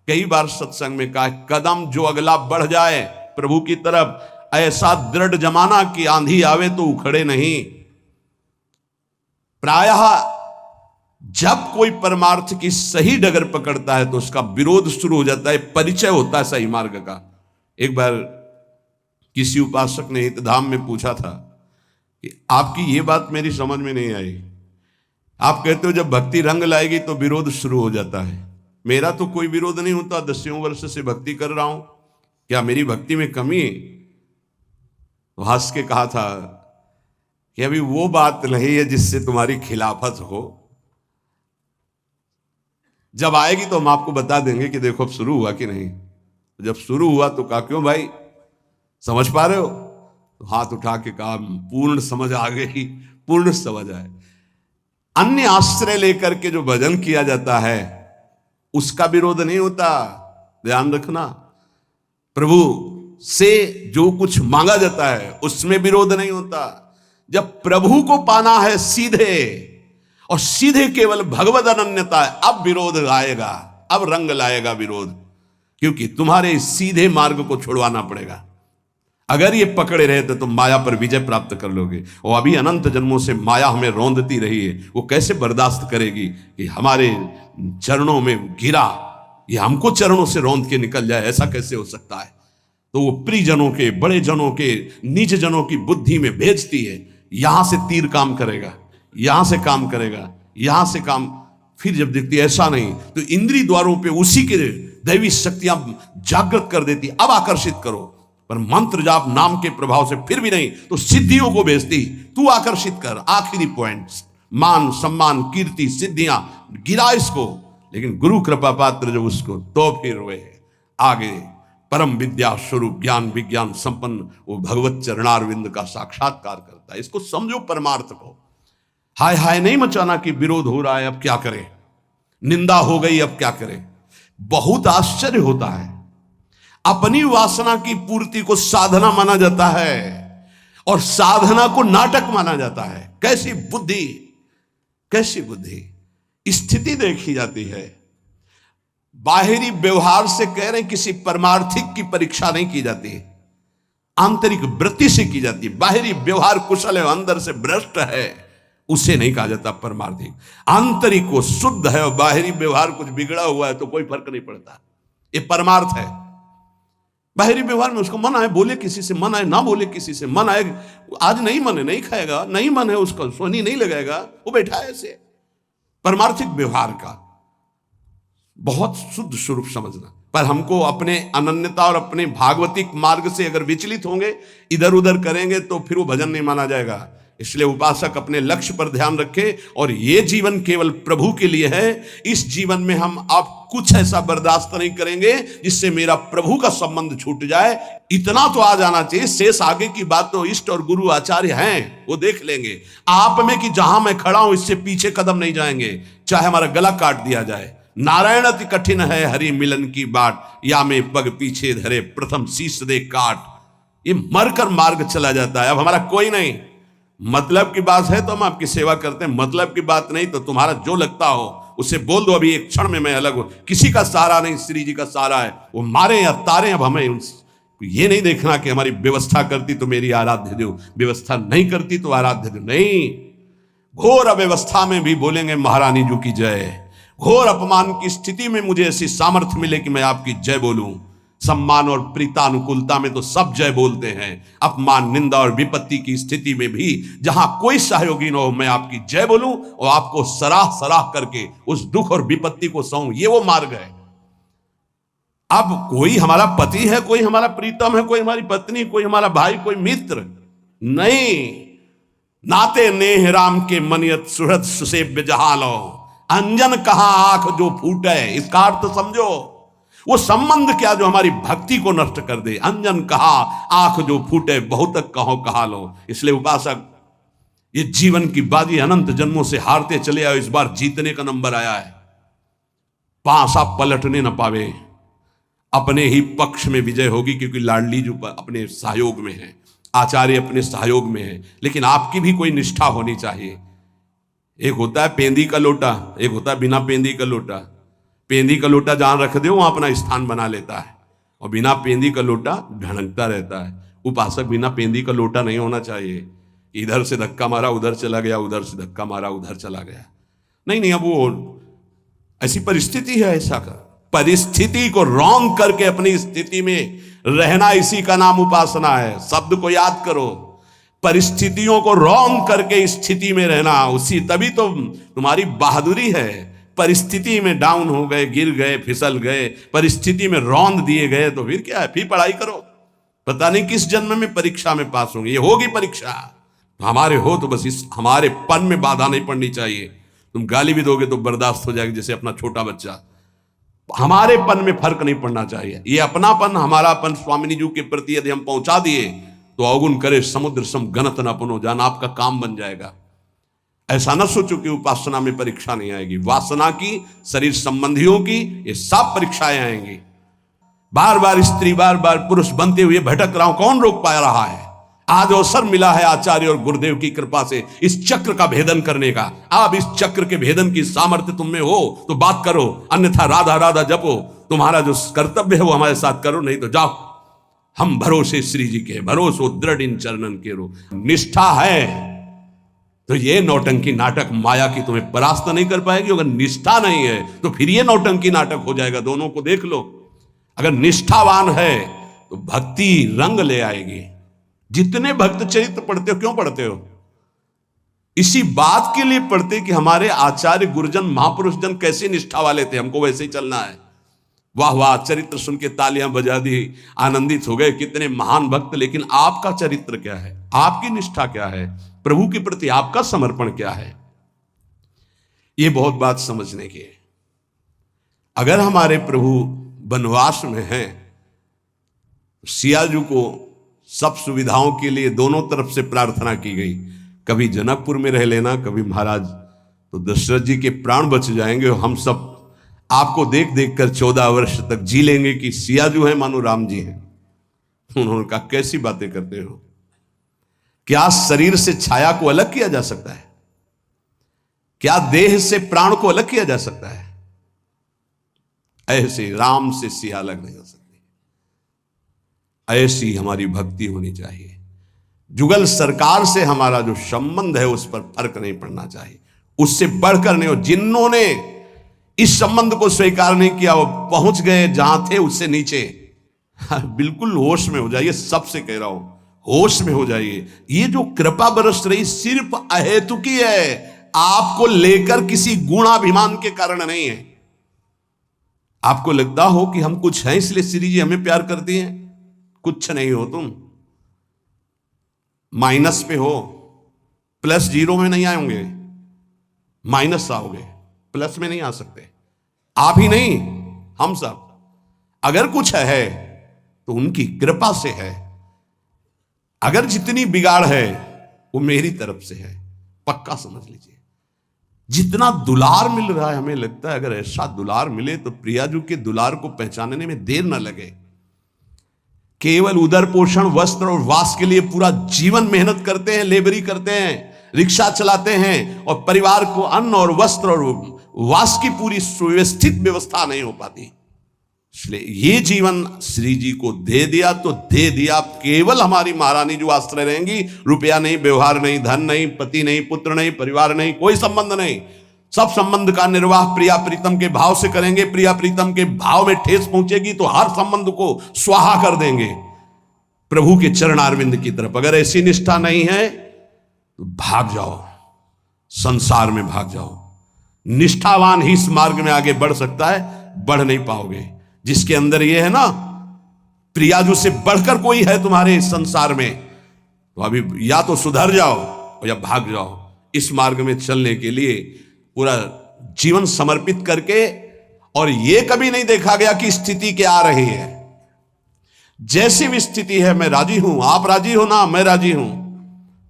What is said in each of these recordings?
कई बार सत्संग में कहा, कदम जो अगला बढ़ जाए प्रभु की तरफ, ऐसा दृढ़ जमाना कि आंधी आवे तो उखड़े नहीं। प्रायः जब कोई परमार्थ की सही डगर पकड़ता है तो उसका विरोध शुरू हो जाता है, परिचय होता है सही मार्ग का। एक बार किसी उपासक ने हितधाम में पूछा था कि आपकी ये बात मेरी समझ में नहीं आई, आप कहते हो जब भक्ति रंग लाएगी तो विरोध शुरू हो जाता है। मेरा तो कोई विरोध नहीं होता, 10 वर्ष से भक्ति कर रहा हूं, क्या मेरी भक्ति में कमी है? तो हंस के कहा था कि अभी वो बात नहीं है जिससे तुम्हारी खिलाफत हो, जब आएगी तो हम आपको बता देंगे कि देखो अब शुरू हुआ कि नहीं। जब शुरू हुआ तो कहा, क्यों भाई समझ पा रहे हो? तो हाथ उठा के कहा, पूर्ण समझ आ गई, पूर्ण समझ आए। अन्य आश्रय लेकर के जो भजन किया जाता है उसका विरोध नहीं होता, ध्यान रखना। प्रभु से जो कुछ मांगा जाता है उसमें विरोध नहीं होता। जब प्रभु को पाना है सीधे और सीधे केवल भगवद अनन्यता है, अब विरोध आएगा, अब रंग लाएगा विरोध, क्योंकि तुम्हारे सीधे मार्ग को छुड़वाना पड़ेगा। अगर ये पकड़े रहे तो तुम माया पर विजय प्राप्त कर लोगे। और अभी अनंत जन्मों से माया हमें रौंदती रही है, वो कैसे बर्दाश्त करेगी कि हमारे चरणों में गिरा, ये हमको चरणों से रौंद के निकल जाए, ऐसा कैसे हो सकता है? तो वो प्रियजनों के, बड़े जनों के, नीच जनों की बुद्धि में भेजती है, यहां से तीर काम करेगा, यहां से काम करेगा, यहां से काम। फिर जब देखती ऐसा नहीं तो इंद्रिय द्वारों पे उसी के दैवी शक्तियां जागृत कर देती, अब आकर्षित करो। पर मंत्र जाप नाम के प्रभाव से फिर भी नहीं तो सिद्धियों को भेजती, तू आकर्षित कर। आखिरी पॉइंट, मान सम्मान कीर्ति सिद्धियां, गिरा इसको। लेकिन गुरु कृपा पात्र जो उसको, तो फिर वे आगे परम विद्या स्वरूप ज्ञान विज्ञान संपन्न वो भगवत चरणारविंद का साक्षात्कार करता है। इसको समझो परमार्थ को। हाय हाय नहीं मचाना कि विरोध हो रहा है, अब क्या करें, निंदा हो गई, अब क्या करें। बहुत आश्चर्य होता है, अपनी वासना की पूर्ति को साधना माना जाता है और साधना को नाटक माना जाता है। कैसी बुद्धि, कैसी बुद्धि। स्थिति देखी जाती है, बाहरी व्यवहार से कह रहे किसी परमार्थिक की परीक्षा नहीं की जाती, आंतरिक वृत्ति से की जाती है। बाहरी व्यवहार कुशल है, अंदर से भ्रष्ट है, उसे नहीं कहा जाता परमार्थिक। आंतरिक वो शुद्ध है और बाहरी व्यवहार कुछ बिगड़ा हुआ है तो कोई फर्क नहीं पड़ता, ये परमार्थ है। बाहरी व्यवहार में उसको मन आए बोले किसी से, मन आए ना बोले किसी से, मन आए आज नहीं मन है नहीं खाएगा, नहीं मन है उसका सोनी नहीं लगाएगा, वो बैठा है ऐसे। परमार्थिक व्यवहार का बहुत शुद्ध स्वरूप समझना। पर हमको अपने अनन्यता और अपने भागवतिक मार्ग से अगर विचलित होंगे, इधर उधर करेंगे तो फिर वो भजन नहीं माना जाएगा। इसलिए उपासक अपने लक्ष्य पर ध्यान रखे और ये जीवन केवल प्रभु के लिए है। इस जीवन में हम अब कुछ ऐसा बर्दाश्त नहीं करेंगे जिससे मेरा प्रभु का संबंध छूट जाए। इतना तो आ जाना चाहिए, शेष आगे की बात तो इष्ट और गुरु आचार्य हैं, वो देख लेंगे। आप में कि जहां मैं खड़ा हूं इससे पीछे कदम नहीं जाएंगे, चाहे हमारा गला काट दिया जाए। नारायण अति कठिन है हरि मिलन की बाट, या में पग पीछे धरे प्रथम शीश दे काट। ये मरकर मार्ग चला जाता है। अब हमारा कोई नहीं, मतलब की बात है तो हम आपकी सेवा करते हैं, मतलब की बात नहीं तो तुम्हारा जो लगता हो उसे बोल दो, अभी एक क्षण में मैं अलग हूं। किसी का सहारा नहीं, श्री जी का सहारा है, वो मारे या तारे। अब हमें ये नहीं देखना कि हमारी व्यवस्था करती तो मेरी आराध्य दो, व्यवस्था नहीं करती तो आराध्य दो, नहीं। घोर अव्यवस्था में भी बोलेंगे महारानी जी की जय। घोर अपमान की स्थिति में मुझे ऐसी सामर्थ्य मिले कि मैं आपकी जय बोलूं। सम्मान और प्रीतानुकूलता में तो सब जय बोलते हैं, अपमान निंदा और विपत्ति की स्थिति में भी जहां कोई सहयोगी न हो मैं आपकी जय बोलूं और आपको सराह सराह करके उस दुख और विपत्ति को सहूं। ये वो मार्ग है। अब कोई हमारा पति है, कोई हमारा प्रीतम है, कोई हमारी पत्नी, कोई हमारा भाई, कोई मित्र नहीं। नाते नेह राम के मनियत सुहृद सुसेव्य जहां लो, अंजन कहां आंख जो फूटे। इसका अर्थ समझो, वो संबंध क्या जो हमारी भक्ति को नष्ट कर दे। अंजन कहा आंख जो फूटे, बहुत कहो कहा लो। इसलिए उपासक ये जीवन की बाजी अनंत जन्मों से हारते चले आओ, इस बार जीतने का नंबर आया है। पांसा पलटने न पावे, अपने ही पक्ष में विजय होगी, क्योंकि लाडली जो अपने सहयोग में है, आचार्य अपने सहयोग में है। लेकिन आपकी भी कोई निष्ठा होनी चाहिए। एक होता है पेंदी का लोटा, एक होता है बिना पेंदी का लोटा। पेंदी का लोटा जहां रख दो वहां अपना स्थान बना लेता है, और बिना पेंदी का लोटा ढड़कता रहता है। उपासक बिना पेंदी का लोटा नहीं होना चाहिए। इधर से धक्का मारा उधर चला गया, उधर से धक्का मारा उधर चला गया, नहीं नहीं। अब वो ऐसी परिस्थिति है, ऐसा कर परिस्थिति को रॉन्ग करके अपनी स्थिति में रहना, इसी का नाम उपासना है। शब्द को याद करो, परिस्थितियों को रॉन्ग करके स्थिति में रहना, उसी तभी तो तुम्हारी बहादुरी है। परिस्थिति में डाउन हो गए, गिर गए, फिसल गए, परिस्थिति में रौंद दिए गए, तो फिर क्या है, फिर पढ़ाई करो। पता नहीं किस जन्म में परीक्षा में पास होंगे, ये होगी परीक्षा तो हमारे हो, तो बस इस हमारे पन में बाधा नहीं पड़नी चाहिए। तुम गाली भी दोगे तो बर्दाश्त हो जाएगी, जैसे अपना छोटा बच्चा। हमारे पन में फर्क नहीं पड़ना चाहिए। ये अपनापन, हमारापन स्वामिनी जी के प्रति यदि हम पहुंचा दिए तो अवगुण करे समुद्र सम गणत न पुनो, जाना आपका काम बन जाएगा। ऐसा न सोचो कि उपासना में परीक्षा नहीं आएगी। वासना की, शरीर संबंधियों की, ये सब परीक्षाएं आएंगी। बार बार स्त्री, बार बार पुरुष बनते हुए भटक रहा हूं, कौन रोक पा रहा है? आज अवसर मिला है आचार्य और गुरुदेव की कृपा से इस चक्र का भेदन करने का। आप इस चक्र के भेदन की सामर्थ्य तुम में हो तो बात करो, अन्यथा राधा राधा जपो। तुम्हारा जो कर्तव्य है वो हमारे साथ करो, नहीं तो जाओ। हम भरोसे श्री जी के, भरोसो दृढ़ इन चरणन के रो। निष्ठा है तो ये नौटंकी नाटक माया की तुम्हें परास्त नहीं कर पाएगी। अगर निष्ठा नहीं है तो फिर ये नौटंकी नाटक हो जाएगा। दोनों को देख लो। अगर निष्ठावान है तो भक्ति रंग ले आएगी। जितने भक्त चरित्र पढ़ते हो, क्यों पढ़ते हो? इसी बात के लिए पढ़ते कि हमारे आचार्य गुरुजन महापुरुष जन कैसे निष्ठा वाले थे, हमको वैसे ही चलना है। वाह वाह, चरित्र सुन के तालियां बजा दी, आनंदित हो गए, कितने महान भक्त। लेकिन आपका चरित्र क्या है? आपकी निष्ठा क्या है? प्रभु के प्रति आपका समर्पण क्या है? यह बहुत बात समझने की है। अगर हमारे प्रभु वनवास में हैं, सियाजू को सब सुविधाओं के लिए दोनों तरफ से प्रार्थना की गई। कभी जनकपुर में रह लेना, कभी महाराज, तो दशरथ जी के प्राण बच जाएंगे। हम सब आपको देख देख कर 14 वर्ष तक जी लेंगे कि सियाजू है मानो राम जी हैं। उन्होंने कहा, कैसी बातें करते हो? क्या शरीर से छाया को अलग किया जा सकता है? क्या देह से प्राण को अलग किया जा सकता है? ऐसे राम से सिया अलग नहीं हो सकती। ऐसी हमारी भक्ति होनी चाहिए। जुगल सरकार से हमारा जो संबंध है उस पर फर्क नहीं पड़ना चाहिए, उससे बढ़कर नहीं हो। जिन्होंने इस संबंध को स्वीकार नहीं किया वो पहुंच गए जहां थे उससे नीचे। बिल्कुल होश में हो जाइए, सबसे कह रहा हूं, होश में हो जाइए। ये जो कृपा बरस रही सिर्फ अहेतुकी है, आपको लेकर किसी गुणाभिमान के कारण नहीं है। आपको लगता हो कि हम कुछ हैं इसलिए श्री जी हमें प्यार करती हैं, कुछ नहीं हो। तुम माइनस पे हो, प्लस जीरो में नहीं आएंगे, माइनस आओगे, प्लस में नहीं आ सकते। आप ही नहीं, हम सब। अगर कुछ है तो उनकी कृपा से है। अगर जितनी बिगाड़ है वो मेरी तरफ से है, पक्का समझ लीजिए। जितना दुलार मिल रहा है, हमें लगता है अगर ऐसा दुलार मिले तो प्रियाजू के दुलार को पहचानने में देर न लगे। केवल उदर पोषण, वस्त्र और वास के लिए पूरा जीवन मेहनत करते हैं, लेबरी करते हैं, रिक्शा चलाते हैं, और परिवार को अन्न और वस्त्र और वास की पूरी सुव्यवस्थित व्यवस्था नहीं हो पाती। इसलिए ये जीवन श्री जी को दे दिया तो दे दिया। केवल हमारी महारानी जो आश्रय रहेंगी, रुपया नहीं, व्यवहार नहीं, धन नहीं, पति नहीं, पुत्र नहीं, परिवार नहीं, कोई संबंध नहीं। सब संबंध का निर्वाह प्रिया प्रीतम के भाव से करेंगे। प्रिया प्रीतम के भाव में ठेस पहुंचेगी तो हर संबंध को स्वाहा कर देंगे प्रभु के चरणारविंद की तरफ। अगर ऐसी निष्ठा नहीं है तो भाग जाओ, संसार में भाग जाओ। निष्ठावान ही इस मार्ग में आगे बढ़ सकता है, बढ़ नहीं पाओगे। जिसके अंदर ये है ना, प्रियाजू से बढ़कर कोई है तुम्हारे इस संसार में, तो अभी या तो सुधर जाओ या भाग जाओ। इस मार्ग में चलने के लिए पूरा जीवन समर्पित करके, और ये कभी नहीं देखा गया कि स्थिति क्या आ रही है। जैसी भी स्थिति है मैं राजी हूं, आप राजी हो ना, मैं राजी हूं।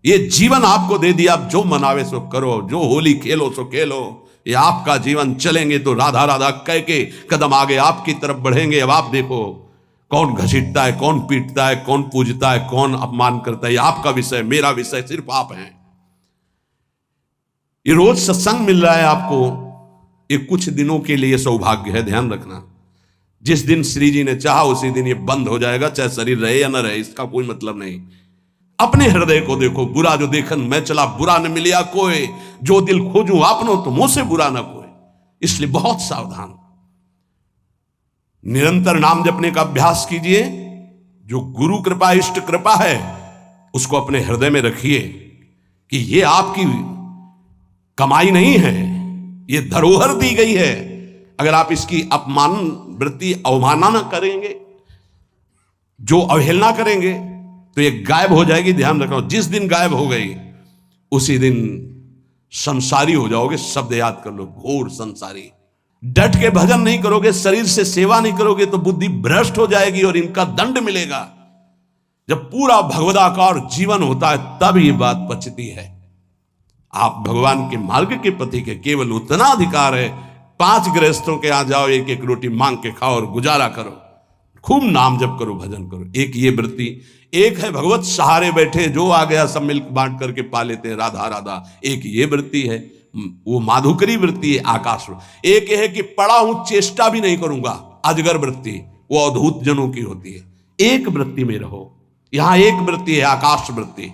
ये जीवन आपको दे दिया, आप जो मनावे सो करो, जो होली खेलो सो खेलो। ये आपका जीवन, चलेंगे तो राधा राधा कह के कदम आगे आपकी तरफ बढ़ेंगे। अब आप देखो कौन घसीटता है, कौन पीटता है, कौन पूजता है, कौन अपमान करता है, ये आपका विषय, मेरा विषय सिर्फ आप हैं। ये रोज सत्संग मिल रहा है आपको, ये कुछ दिनों के लिए सौभाग्य है, ध्यान रखना। जिस दिन श्री जी ने चाहा उसी दिन ये बंद हो जाएगा, चाहे शरीर रहे या न रहे, इसका कोई मतलब नहीं। अपने हृदय को देखो, बुरा जो देखन मैं चला बुरा न मिलिया कोई, जो दिल खोजूं आपनो तो मुंह से बुरा ना कोई। इसलिए बहुत सावधान, निरंतर नाम जपने का अभ्यास कीजिए। जो गुरु कृपा इष्ट कृपा है उसको अपने हृदय में रखिए कि ये आपकी कमाई नहीं है, ये धरोहर दी गई है। अगर आप इसकी अपमान वृत्ति अवमानना करेंगे, जो अवहेलना करेंगे, तो ये गायब हो जाएगी। ध्यान रखना, जिस दिन गायब हो गई उसी दिन संसारी हो जाओगे। शब्द याद कर लो, घोर संसारी। डट के भजन नहीं करोगे, शरीर से सेवा नहीं करोगे तो बुद्धि भ्रष्ट हो जाएगी और इनका दंड मिलेगा। जब पूरा भगवदाकार जीवन होता है तब ये बात पचती है। आप भगवान के मार्ग के पति के केवल उतना अधिकार है, 5 गृहस्थों के यहां जाओ, एक एक रोटी मांग के खाओ और गुजारा करो, खूब नाम जप करो, भजन करो। एक ये वृत्ति। एक है भगवत सहारे बैठे, जो आ गया सब मिल्क बांट करके पा लेते हैं, राधा राधा। एक ये वृत्ति है, वो माधुकरी वृत्ति है, आकाश। एक है कि पड़ा हूं चेष्टा भी नहीं करूंगा, अजगर वृत्ति, वो अद्भुत जनों की होती है। एक वृत्ति में रहो। यहां एक वृत्ति है, आकाश वृत्ति।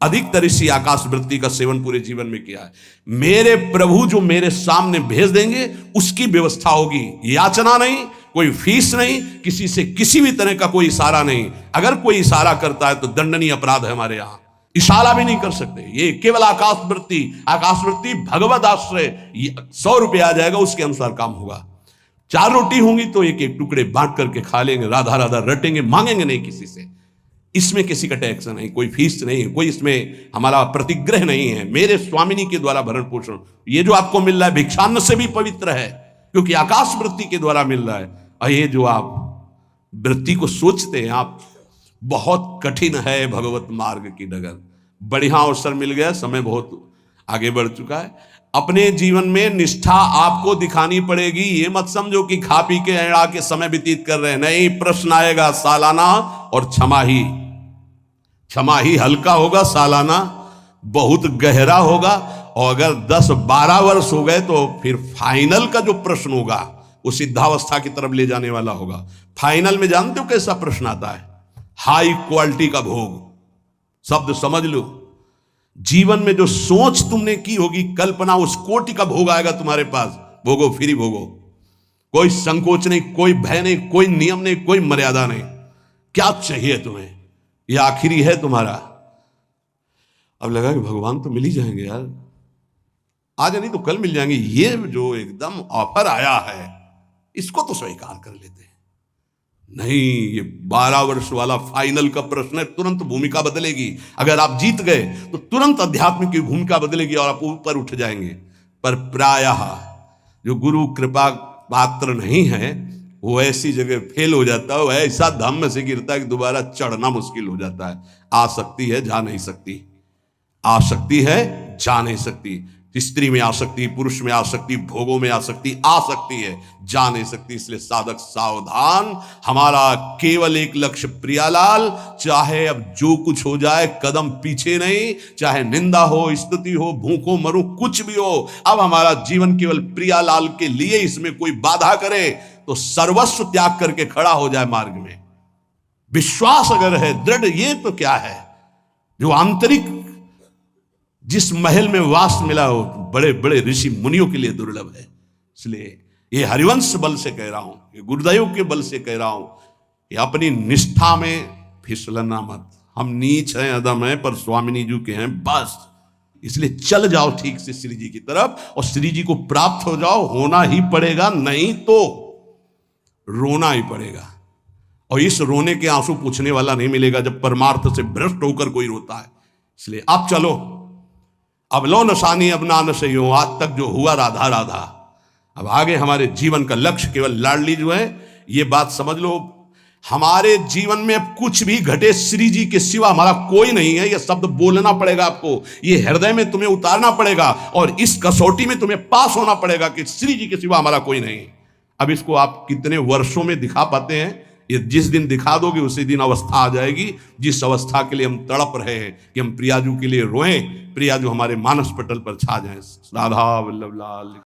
अधिकतर इसी आकाश वृत्ति का सेवन पूरे जीवन में किया है। मेरे प्रभु जो मेरे सामने भेज देंगे उसकी व्यवस्था होगी, याचना नहीं, कोई फीस नहीं, किसी से किसी भी तरह का कोई इशारा नहीं। अगर कोई इशारा करता है तो दंडनीय अपराध है हमारे यहां, इशारा भी नहीं कर सकते। ये केवल आकाश वृत्ति, आकाश वृत्ति भगवत आश्रय। 100 रुपये आ जाएगा, उसके अनुसार काम होगा। 4 रोटी होंगी तो एक एक टुकड़े बांट करके खा लेंगे, राधा राधा रटेंगे, मांगेंगे नहीं किसी से। इसमें किसी का टैक्स नहीं, कोई फीस नहीं, कोई इसमें हमारा प्रतिग्रह नहीं है। मेरे स्वामिनी के द्वारा भरण पोषण, ये जो आपको मिल रहा है भिक्षान्न से भी पवित्र है, क्योंकि आकाश वृत्ति के द्वारा मिल रहा है। और ये जो आप वृत्ति को सोचते हैं आप, बहुत कठिन है भगवत मार्ग की डगर। बढ़िया अवसर मिल गया, समय बहुत आगे बढ़ चुका है। अपने जीवन में निष्ठा आपको दिखानी पड़ेगी। ये मत समझो कि खा पी के एड़ा के समय व्यतीत कर रहे हैं, नहीं। प्रश्न आएगा सालाना और छमाही। छमाही हल्का होगा, सालाना बहुत गहरा होगा। और अगर 10-12 वर्ष हो गए तो फिर फाइनल का जो प्रश्न होगा वो सिद्धावस्था की तरफ ले जाने वाला होगा। फाइनल में जानते हो कैसा प्रश्न आता है? हाई क्वालिटी का भोग। शब्द समझ लो, जीवन में जो सोच तुमने की होगी, कल्पना, उस कोटि का भोग आएगा तुम्हारे पास। भोगो, फ्री भोगो, कोई संकोच नहीं, कोई भय नहीं, कोई नियम नहीं, कोई मर्यादा नहीं। क्या चाहिए तुम्हें, यह आखिरी है तुम्हारा। अब लगा कि भगवान तो मिल ही जाएंगे यार, आज नहीं तो कल मिल जाएंगे। ये जो एकदम ऑफर आया है इसको तो स्वीकार कर लेते हैं। नहीं, ये 12 वर्ष वाला फाइनल का प्रश्न है, तुरंत भूमिका बदलेगी। अगर आप जीत गए तो तुरंत अध्यात्म की भूमिका बदलेगी और आप ऊपर उठ जाएंगे। पर प्रायः जो गुरु कृपा पात्र नहीं है वो ऐसी जगह फेल हो जाता है, वो ऐसा धम में से गिरता है कि दोबारा चढ़ना मुश्किल हो जाता है। आ सकती है, जा नहीं सकती, आ सकती है, जा नहीं सकती। स्त्री में आ सकती, पुरुष में आ सकती, भोगों में आ सकती, आ सकती है, जा नहीं सकती। इसलिए साधक सावधान। हमारा केवल एक लक्ष्य प्रियालाल, चाहे अब जो कुछ हो जाए कदम पीछे नहीं, चाहे निंदा हो, स्तुति हो, भूखो मरूं, कुछ भी हो। अब हमारा जीवन केवल प्रियालाल के लिए। इसमें कोई बाधा करे तो सर्वस्व त्याग करके खड़ा हो जाए मार्ग में। विश्वास अगर है दृढ़, ये तो क्या है जो आंतरिक जिस महल में वास मिला हो बड़े बड़े ऋषि मुनियों के लिए दुर्लभ है। इसलिए ये हरिवंश बल से कह रहा हूं, ये गुरुदेव के बल से कह रहा हूं, ये अपनी निष्ठा में फिसलना मत। हम नीच हैं, अदम हैं, पर स्वामिनी जी के हैं बस। इसलिए चल जाओ ठीक से श्री जी की तरफ और श्री जी को प्राप्त हो जाओ। होना ही पड़ेगा, नहीं तो रोना ही पड़ेगा। और इस रोने के आंसू पूछने वाला नहीं मिलेगा जब परमार्थ से भ्रष्ट होकर कोई रोता है। इसलिए अब चलो, अब लो नशानी अब ना नशे हो। आज तक जो हुआ राधा राधा, अब आगे हमारे जीवन का लक्ष्य केवल लाडली जो है। ये बात समझ लो, हमारे जीवन में अब कुछ भी घटे श्री जी के सिवा हमारा कोई नहीं है। यह शब्द बोलना पड़ेगा आपको, ये हृदय में तुम्हें उतारना पड़ेगा और इस कसौटी में तुम्हें पास होना पड़ेगा कि श्री जी के सिवा हमारा कोई नहीं। अब इसको आप कितने वर्षों में दिखा पाते हैं? ये जिस दिन दिखा दोगे उसी दिन अवस्था आ जाएगी जिस अवस्था के लिए हम तड़प रहे हैं कि हम प्रियाजू के लिए रोएं, प्रियाजू हमारे मानस पटल पर छा जाएं। राधा वल्लभ लाल।